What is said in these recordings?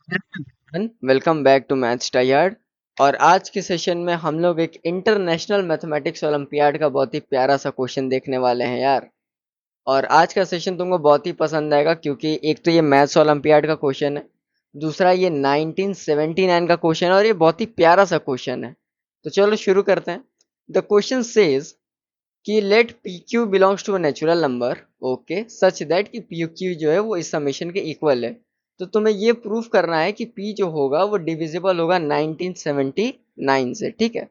Welcome back to maths टाइयार्ड। और आज के सेशन में हम लोग एक इंटरनेशनल मैथमेटिक्स ओलंपियाड का बहुत ही प्यारा सा क्वेश्चन देखने वाले हैं यार। और आज का सेशन तुमको बहुत ही पसंद आएगा क्योंकि एक तो ये मैथ्स ओलंपियाड का क्वेश्चन है, दूसरा ये 1979 का क्वेश्चन है और ये बहुत ही प्यारा सा क्वेश्चन है। तो चलो शुरू करते हैं। द क्वेश्चन सेज कि let P Q belongs to a natural number, okay, such that कि पी क्यू जो है वो इस समेशन के इक्वल है। तो तुम्हें ये प्रूफ करना है कि पी जो होगा वो डिविजिबल होगा 1979 से, ठीक है।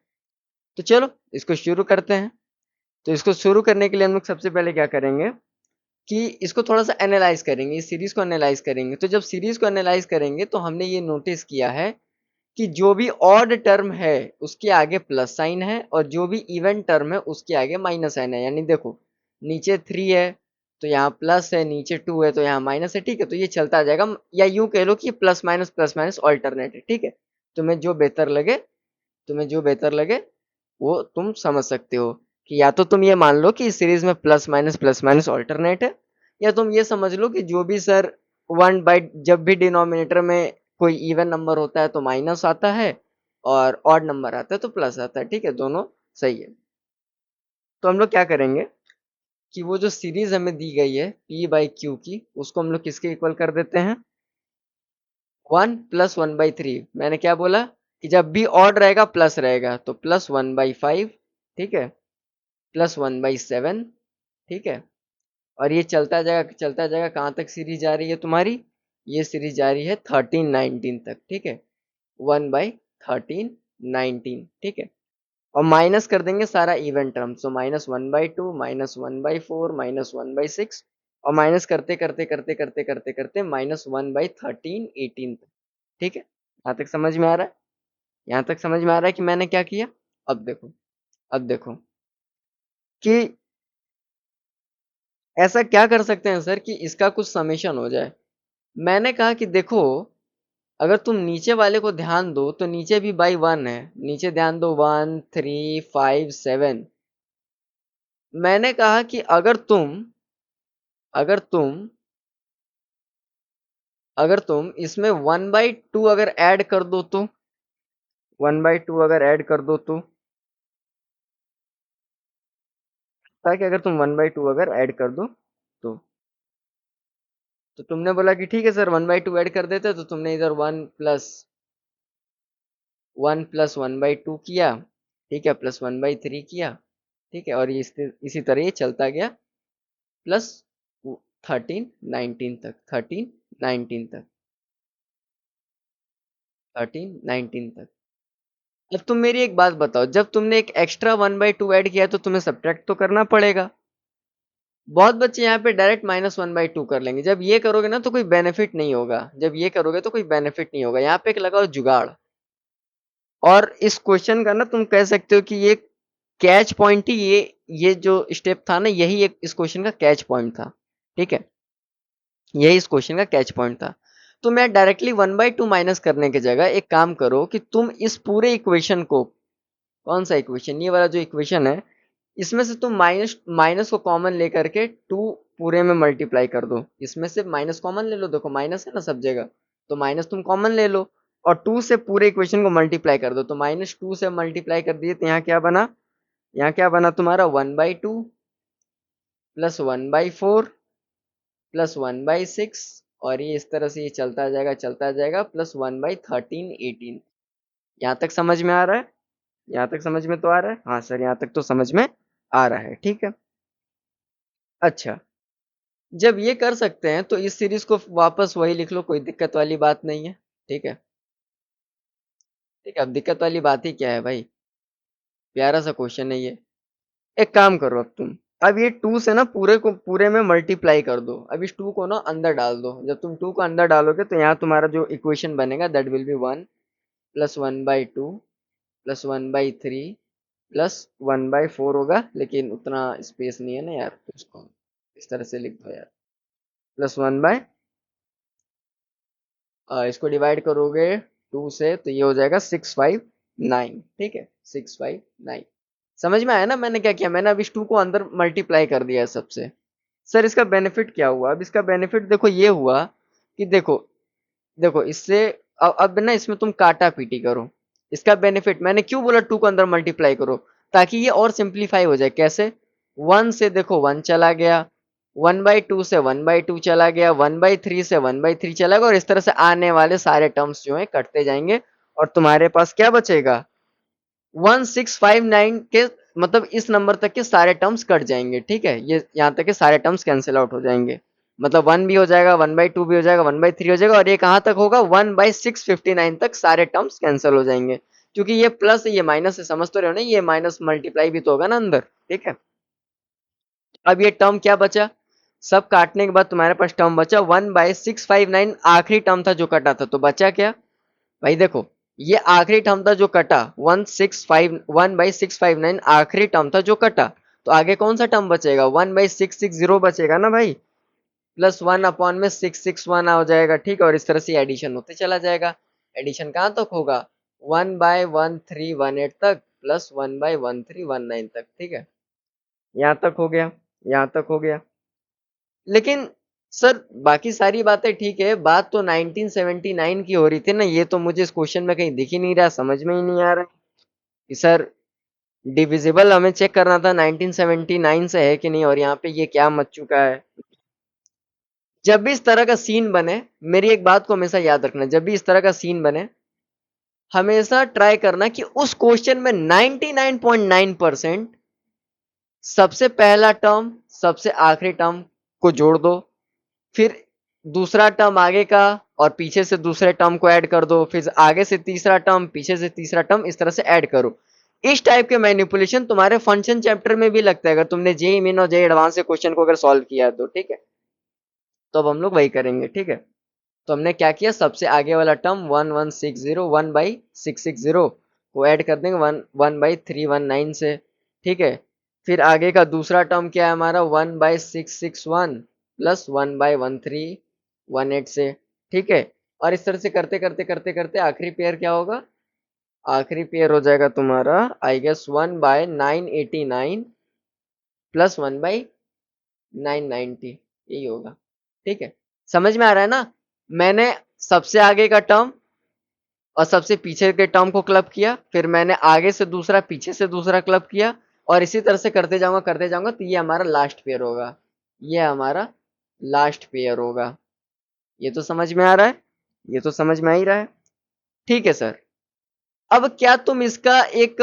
तो चलो इसको शुरू करते हैं। तो इसको शुरू करने के लिए हम लोग सबसे पहले क्या करेंगे कि इसको थोड़ा सा एनालाइज करेंगे, इस सीरीज को एनालाइज करेंगे। तो जब सीरीज को एनालाइज करेंगे तो हमने ये नोटिस किया है कि जो भी ऑड टर्म है उसके आगे प्लस साइन है और जो भी इवन टर्म है उसके आगे माइनस साइन है। यानी देखो, नीचे 3 है तो यहाँ प्लस है, नीचे 2 है तो यहाँ माइनस है, ठीक है। तो ये चलता जाएगा, या यूं कह लो कि प्लस माइनस ऑल्टरनेट है, ठीक है। तुम्हें जो बेहतर लगे, तुम्हें जो बेहतर लगे वो तुम समझ सकते हो कि या तो तुम ये मान लो कि इस सीरीज में प्लस माइनस ऑल्टरनेट है, या तुम ये समझ लो कि जो भी सर वन बाई जब भी डिनोमिनेटर में कोई इवन नंबर होता है तो माइनस आता है और ऑड नंबर आता है तो प्लस आता है, ठीक है। दोनों सही है। तो हम लोग क्या करेंगे कि वो जो सीरीज हमें दी गई है पी बाई क्यू की, उसको हम लोग किसके इक्वल कर देते हैं, 1 + 1/3। मैंने क्या बोला कि जब भी ऑड रहेगा प्लस रहेगा, तो +1/5, ठीक है, +1/7, ठीक है। और ये चलता जाएगा, कहाँ तक सीरीज जा रही है तुम्हारी, ये सीरीज जा रही है 13 19 तक, ठीक है। 1/13 19, ठीक है। और माइनस कर देंगे सारा इवन टर्म, तो -1/2, -1/4, -1/6, और माइनस करते करते करते करते करते करते -1/13 18 तक, ठीक है। यहाँ तक समझ में आ रहा है? यहाँ तक समझ में आ रहा है कि मैंने क्या किया? अब देखो कि ऐसा क्या कर सकते हैं सर कि इसका कुछ समेशन हो जाए। मैंने कहा कि देखो, अगर तुम नीचे वाले को ध्यान दो तो नीचे भी बाई 1 है, नीचे ध्यान दो, 1 3 5 7। मैंने कहा कि अगर तुम अगर तुम इसमें 1/2 अगर ऐड कर दो तो 1/2 अगर ऐड कर दो ताकि अगर तुम 1/2 अगर ऐड कर दो तो तो तुमने बोला कि ठीक है सर 1/2 ऐड कर देते, तो तुमने इधर 1 + 1/2 किया, ठीक है, +1/3 किया, ठीक है। और ये इसी तरह ये चलता गया प्लस 13 19 तक। अब तुम मेरी एक बात बताओ, जब तुमने एक एक्स्ट्रा 1/2 ऐड किया तो तुम्हें सब्ट्रैक्ट तो करना पड़ेगा। बहुत बच्चे यहाँ पे डायरेक्ट -1/2 कर लेंगे। जब ये करोगे ना तो कोई बेनिफिट नहीं होगा, जब ये करोगे तो कोई बेनिफिट नहीं होगा। यहाँ पे एक लगाओ जुगाड़। और इस क्वेश्चन का ना तुम कह सकते हो कि ये कैच पॉइंट ही ये जो स्टेप था ना, यही एक इस क्वेश्चन का कैच पॉइंट था, ठीक है। यही इस क्वेश्चन का कैच पॉइंट था। तो मैं डायरेक्टली 1/2 माइनस करने की जगह एक काम करो कि तुम इस पूरे इक्वेशन को, कौन सा इक्वेशन, ये वाला जो इक्वेशन है, इसमें से तुम माइनस माइनस को कॉमन लेकर के 2 पूरे में मल्टीप्लाई कर दो। इसमें से माइनस कॉमन ले लो, देखो माइनस है ना सब जगह, तो माइनस तुम कॉमन ले लो और 2 से पूरे इक्वेशन को मल्टीप्लाई कर दो। तो -2 से मल्टीप्लाई कर दिए तो यहाँ क्या बना, यहाँ क्या बना तुम्हारा 1/2 +1/4 +1/6, और ये इस तरह से ये चलता जाएगा +1/13 18। यहाँ तक समझ में आ रहा है? यहाँ तक समझ में तो आ रहा है? हाँ सर, यहाँ तक तो समझ में आ रहा है, ठीक है। अच्छा, जब ये कर सकते हैं तो इस सीरीज को वापस वही लिख लो, कोई दिक्कत वाली बात नहीं है, ठीक है। ठीक है, अब दिक्कत वाली बात ही क्या है भाई, प्यारा सा क्वेश्चन है ये। एक काम करो अब तुम, अब ये 2 से ना पूरे को पूरे में मल्टीप्लाई कर दो। अब इस 2 को ना अंदर डाल दो। जब तुम 2 को अंदर डालोगे तो यहाँ तुम्हारा जो इक्वेशन बनेगा दैट विल बी 1 + 1/2 +1/3 +1/4 होगा, लेकिन उतना स्पेस नहीं है ना यार, तो इसको इस तरह से लिख दो यार, +1/, इसको डिवाइड करोगे 2 से तो ये हो जाएगा 659, ठीक है, 659। समझ में आया ना मैंने क्या किया? मैंने अब इस 2 को अंदर मल्टीप्लाई कर दिया है सबसे। सर इसका बेनिफिट क्या हुआ? अब इसका बेनिफिट देखो ये हुआ कि देखो देखो इससे अब ना इसमें तुम काटा पीटी करो। इसका बेनिफिट मैंने क्यों बोला 2 को अंदर मल्टीप्लाई करो, ताकि ये और सिंप्लीफाई हो जाए। कैसे? 1 से देखो 1 चला गया, 1/2 से 1/2 चला गया, 1/3 से 1/3 चला गया, और इस तरह से आने वाले सारे टर्म्स जो है कटते जाएंगे, और तुम्हारे पास क्या बचेगा? 1659 के, मतलब इस नंबर तक के सारे टर्म्स कट जाएंगे। ठीक है, ये यहाँ तक के सारे टर्म्स कैंसिल आउट हो जाएंगे। मतलब 1 भी हो जाएगा, 1/2 भी हो जाएगा, 1/3 हो जाएगा, और ये कहाँ तक होगा? 1/659 तक सारे टर्म्स कैंसिल हो जाएंगे। क्योंकि ये प्लस ये माइनस है, समझ तो रहे हो ना, ये माइनस मल्टीप्लाई भी तो होगा ना अंदर। ठीक है, अब ये टर्म क्या बचा? सब काटने के बाद तुम्हारे पास टर्म बचा 1/659, आखिरी टर्म था जो कटा था। तो बचा क्या भाई? देखो, ये आखिरी टर्म था जो कटा, 1/659 आखिरी टर्म था जो कटा। तो आगे कौन सा टर्म बचेगा? 1/660 बचेगा ना भाई, प्लस 1/661 हो जाएगा। ठीक है, और इस तरह से एडिशन होते चला जाएगा। एडिशन कहाँ तक होगा? 1/1318 तक, प्लस 1/1319 तक। ठीक है, यहाँ तक हो गया, यहाँ तक हो गया। लेकिन सर बाकी सारी बातें ठीक है, बात तो 1979 की हो रही थी ना, ये तो मुझे इस क्वेश्चन में कहीं दिख ही नहीं रहा, समझ में ही नहीं आ रहा कि सर डिविजिबल हमें चेक करना था 1979 से है कि नहीं, और यहाँ पे ये क्या मच चुका है। जब भी इस तरह का सीन बने, मेरी एक बात को हमेशा याद रखना, जब भी इस तरह का सीन बने, हमेशा ट्राई करना कि उस क्वेश्चन में 99.9% सबसे पहला टर्म सबसे आखिरी टर्म को जोड़ दो, फिर दूसरा टर्म आगे का और पीछे से दूसरे टर्म को ऐड कर दो, फिर आगे से तीसरा टर्म, पीछे से तीसरा टर्म, इस तरह से ऐड करो। इस टाइप के मैनिपुलेशन तुम्हारे फंक्शन चैप्टर में भी लगता है, अगर तुमने जेई मेन और जेई एडवांस के क्वेश्चन को अगर सॉल्व किया है तो। ठीक है, तो अब हम लोग वही करेंगे। ठीक है, तो हमने क्या किया, सबसे आगे वाला टर्म 1/660 को ऐड कर देंगे 1/319 से। ठीक है, फिर आगे का दूसरा टर्म क्या है हमारा? 1/661 प्लस 1/1318 से। ठीक है, और इस तरह से करते करते करते करते आखिरी पेयर क्या होगा? आखिरी पेयर हो जाएगा तुम्हारा आई गेस 1/989 प्लस 1/990, यही होगा। ठीक है, समझ में आ रहा है ना? मैंने सबसे आगे का टर्म और सबसे पीछे के टर्म को क्लब किया, फिर मैंने आगे से दूसरा पीछे से दूसरा क्लब किया, और इसी तरह से करते जाऊंगा, तो ये हमारा लास्ट पेयर होगा। ये हमारा लास्ट पेयर होगा। ये तो समझ में आ रहा है, ये तो समझ में आ ही रहा है। ठीक है सर, अब क्या तुम इसका एक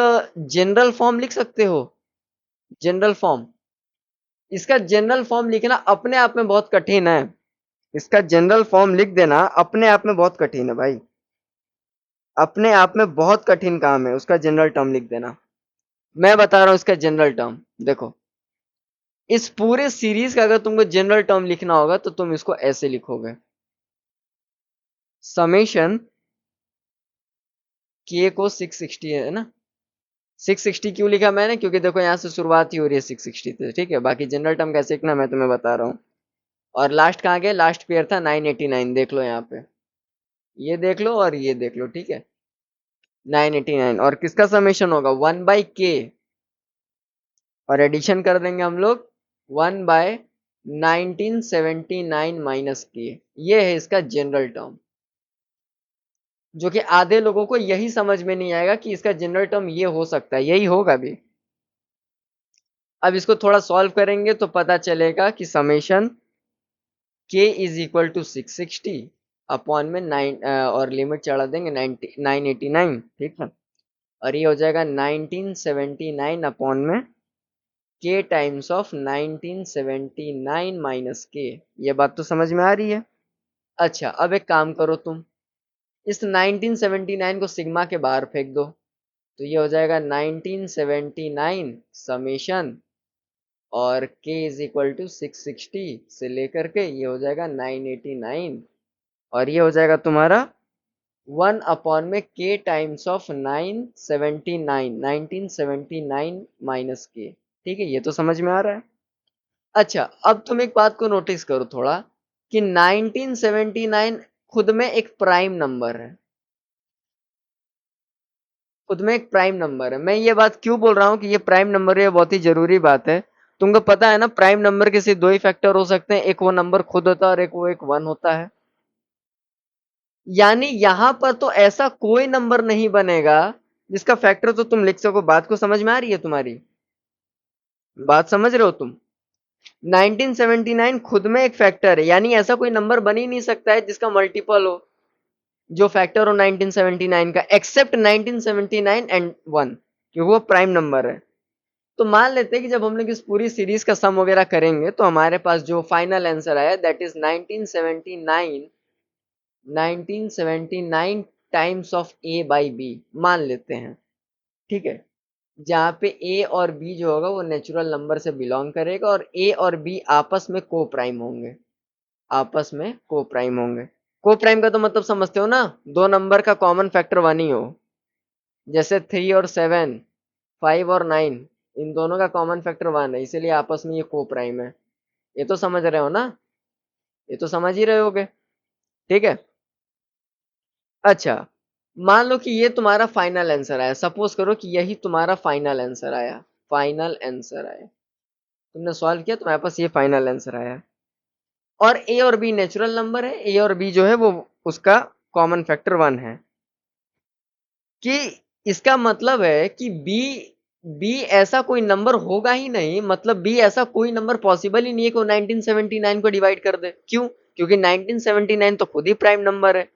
जनरल फॉर्म लिख सकते हो? जनरल फॉर्म, इसका जनरल फॉर्म लिखना अपने आप में बहुत कठिन है। इसका जनरल फॉर्म लिख देना अपने आप में बहुत कठिन है भाई, अपने आप में बहुत कठिन काम है उसका जनरल टर्म लिख देना। मैं बता रहा हूं इसका जनरल टर्म। देखो, इस पूरे सीरीज का अगर तुमको जनरल टर्म लिखना होगा तो तुम इसको ऐसे लिखोगे, समेशन के को 660 है ना। 660 क्यों लिखा मैंने? क्योंकि देखो यहाँ से शुरुआत ही हो रही है 660 से। ठीक है, बाकी जनरल टर्म कैसे लिखना मैं तुम्हें बता रहा हूँ। और लास्ट कहाँ गया? लास्ट पेयर था 989, देख लो यहाँ पे, ये देख लो और ये देख लो। ठीक है, 989, और किसका समेशन होगा? 1/k, और एडिशन कर देंगे हम लोग 1/1979 माइनस के। ये है इसका जनरल टर्म, जो कि आधे लोगों को यही समझ में नहीं आएगा कि इसका जनरल टर्म ये हो सकता है, यही होगा भी। अब इसको थोड़ा सॉल्व करेंगे तो पता चलेगा कि summation k is equal to 660 upon में 9, और लिमिट चढ़ा देंगे 989। ठीक है, और ये हो जाएगा 1979 अपॉन में k times of 1979 minus k। ये बात तो समझ में आ रही है? अच्छा, अब एक काम करो तुम, इस 1979 को सिग्मा के बाहर फेंक दो, तो ये हो जाएगा 1979 समेशन, और k इज इक्वल टू 660 से लेकर के ये हो जाएगा 989, और ये हो जाएगा तुम्हारा 1 अपॉन में k times of 1979 minus k। ठीक है, ये तो समझ में आ रहा है। अच्छा, अब तुम एक बात को नोटिस करो थोड़ा, कि 1979 खुद में एक प्राइम नंबर है, खुद में एक प्राइम नंबर है। मैं ये बात क्यों बोल रहा हूँ कि ये प्राइम नंबर है, बहुत ही जरूरी बात है। तुमको पता है ना, प्राइम नंबर के सिर्फ दो ही फैक्टर हो सकते हैं, एक वो नंबर खुद होता है और एक वो एक वन होता है। यानी यहां पर तो ऐसा कोई नंबर नहीं बनेगा जिसका फैक्टर तो तुम लिख सको। बात को समझ में आ रही है तुम्हारी? बात समझ रहे हो तुम? 1979 खुद में एक फैक्टर है, यानी ऐसा कोई नंबर बन ही नहीं सकता है जिसका मल्टीपल हो, जो फैक्टर हो 1979 का, एक्सेप्ट 1979 एंड 1, क्योंकि वो प्राइम नंबर है। तो मान लेते हैं कि जब हम लोग इस पूरी सीरीज का सम वगैरह करेंगे तो हमारे पास जो फाइनल आंसर आया that is 1979 times of A by B मान लेते हैं, ठीक है। जहाँ पे ए और बी जो होगा वो नेचुरल नंबर से बिलोंग करेगा और ए और बी आपस में को प्राइम होंगे, आपस में को प्राइम होंगे। को प्राइम का तो मतलब समझते हो ना, दो नंबर का कॉमन फैक्टर वन ही हो। जैसे 3 और 7, 5 और 9, इन दोनों का कॉमन फैक्टर वन है, इसीलिए आपस में ये को प्राइम है। ये तो समझ रहे हो ना? ये तो समझ ही रहे होगे, ठीक है। अच्छा, मान लो कि ये तुम्हारा फाइनल आंसर आया, सपोज करो कि यही तुम्हारा फाइनल आंसर आया, फाइनल आंसर आया, तुमने सॉल्व किया तुम्हारे पास ये फाइनल आंसर आया। और ए और बी नेचुरल नंबर है, ए और बी जो है वो उसका कॉमन फैक्टर वन है, कि इसका मतलब है कि बी बी ऐसा कोई नंबर होगा ही नहीं, मतलब बी ऐसा कोई नंबर पॉसिबल ही नहीं है कि वो 1979 को डिवाइड कर दे। क्यों? क्योंकि 1979 तो खुद ही प्राइम नंबर है।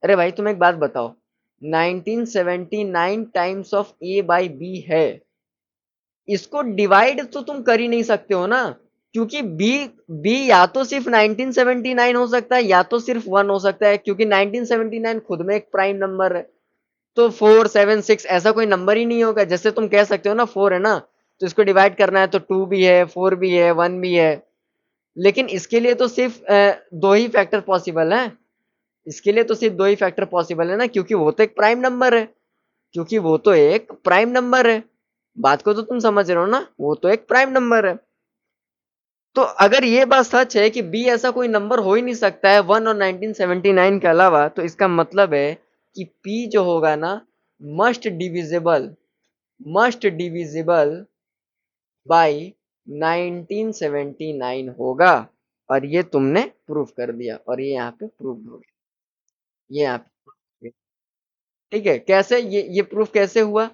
अरे भाई तुम एक बात बताओ, 1979 times of A by B है, इसको डिवाइड तो तुम कर ही नहीं सकते हो ना, क्योंकि बी बी या तो सिर्फ 1979 हो सकता है या तो सिर्फ वन हो सकता है, क्योंकि 1979 खुद में एक प्राइम नंबर है। तो 4 7 6 ऐसा कोई नंबर ही नहीं होगा। जैसे तुम कह सकते हो ना 4 है ना, तो इसको डिवाइड करना है तो 2 भी है, 4 भी है, 1 भी है, लेकिन इसके लिए तो सिर्फ दो ही फैक्टर पॉसिबल है। इसके लिए तो सिर्फ दो ही फैक्टर पॉसिबल है ना, क्योंकि वो तो एक प्राइम नंबर है, क्योंकि वो तो एक प्राइम नंबर है। बात को तो तुम समझ रहे हो ना, वो तो एक प्राइम नंबर है। तो अगर ये बात सच है कि बी ऐसा कोई नंबर हो ही नहीं सकता है वन और 1979 के अलावा, तो इसका मतलब है कि पी जो होगा ना must divisible, must divisible by 1979 होगा। और ये तुमने प्रूफ कर दिया और ये यहाँ पे प्रूफ हो गया, ये यहाँ पे, ठीक है। कैसे ये प्रूफ कैसे हुआ?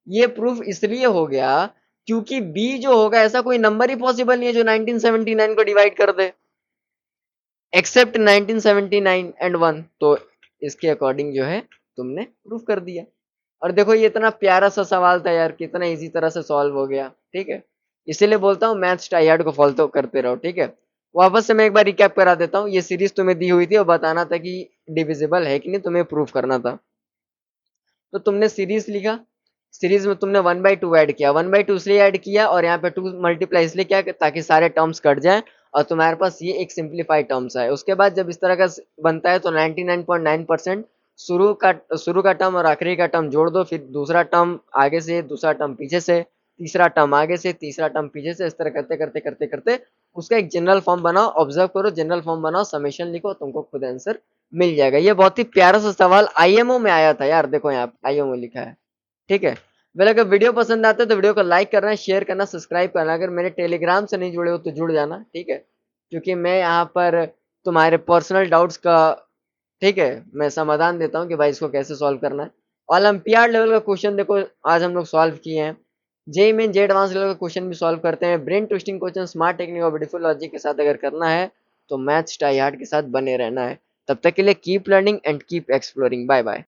ये प्रूफ इसलिए हो गया क्योंकि बी जो होगा ऐसा कोई नंबर ही पॉसिबल नहीं है जो 1979 को डिवाइड कर दे, एक्सेप्ट 1979 एंड 1। तो इसके अकॉर्डिंग जो है तुमने प्रूफ कर दिया। और देखो ये इतना प्यारा सा सवाल था यार, कितना इजी तरह से सॉल्व हो गया, ठीक है। इसीलिए बोलता हूँ मैथ्स ट्राइहार्ड को फॉलो करते रहो, ठीक है। वापस से मैं एक बार रिकैप करा देता हूँ, ये सीरीज तुम्हें दी हुई थी और बताना था कि डिविजिबल है कि नहीं, तुम्हें प्रूफ करना था। तो तुमने सीरीज लिखा, सीरीज में तुमने 1/2 ऐड किया, 1/2 इसलिए ऐड किया और यहाँ पे 2 मल्टीप्लाई इसलिए किया ताकि सारे टर्म्स कट जाएं और तुम्हारे पास ये एक सिंप्लीफाइड टर्म्स आए। उसके बाद जब इस तरह का बनता है तो 99.9% शुरू का टर्म और आखिरी का टर्म जोड़ दो, फिर दूसरा टर्म आगे से, दूसरा टर्म पीछे से, तीसरा टर्म आगे से, तीसरा टर्म पीछे से, इस तरह करते करते करते करते उसका एक जनरल फॉर्म बनाओ। ऑब्जर्व करो, जनरल फॉर्म बनाओ, समेशन लिखो, तुमको खुद आंसर मिल जाएगा। ये बहुत ही प्यारा सा सवाल आईएमओ में आया था यार, देखो यहाँ आईएमओ लिखा है, ठीक है। वेल अगर वीडियो पसंद आता है तो वीडियो को लाइक करना, शेयर करना, सब्सक्राइब करना। अगर मेरे टेलीग्राम से नहीं जुड़े हो तो जुड़ जाना, ठीक है, क्योंकि मैं यहाँ पर तुम्हारे पर्सनल डाउट्स का, ठीक है, मैं समाधान देता हूँ कि भाई इसको कैसे सॉल्व करना है। ओलंपियाड लेवल का क्वेश्चन देखो आज हम लोग सॉल्व किए हैं, जेई मेन जे एडवांस लेवल का क्वेश्चन भी सॉल्व करते हैं। Brain twisting question smart technique और ब्यूटीफुल लॉजिक के साथ अगर करना है तो मैथ्स ट्राई हार्ड के साथ बने रहना है। तब तक के लिए keep learning and keep exploring. Bye bye.